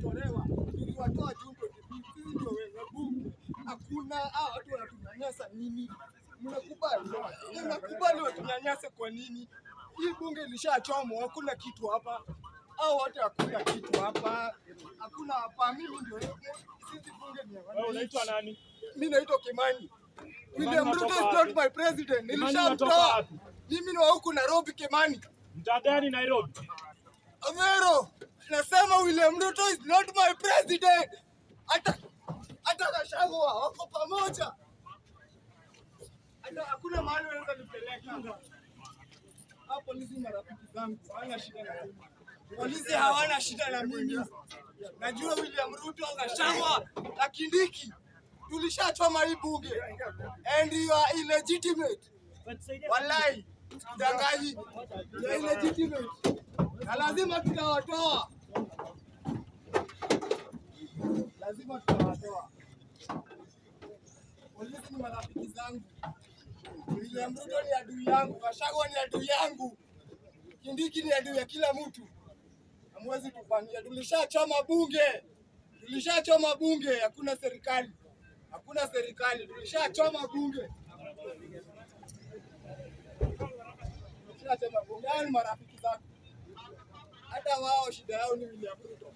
tulitolewa, tuliwatoa Jumbe, sisi ndio wenye bunge. Hakuna watu wanatunyanyasa nini? Mnakubali watunyanyase kwa nini? Hii bunge ilishachomwa, hakuna kitu hapa. Hao wote hakuna kitu hapa. Hakuna hapa. Mimi ndio sisi bunge ni wewe unaitwa nani? Mimi naitwa Kimani. William Ruto is not my president. Nilishamtoa. Mimi ni wa huku Nairobi. Kimani. Mtaa gani Nairobi? Avero. Nasema William Ruto is not my president. Hata Gachagua wako pamoja. Hata hakuna mahali wanaweza nipeleka. Hapo polisi marafiki zangu hawana shida na mimi. Polisi hawana shida na mimi. Najua William Ruto, Gachagua na Kindiki tulishachoma hii bunge. And you are illegitimate. Wallahi, dangaji. You are illegitimate. Na lazima tutawatoa. Lazima tutawatoa. Polisi ni marafiki zangu. William Ruto ni adui yangu, Gachagua ni adui yangu. Kindiki ni adui ya kila mtu. Hamwezi tufanyia. Tulishachoma bunge, hakuna serikali. Tulishachoma bunge. Hao ni marafiki zangu. Hata wao shida yao ni William Ruto.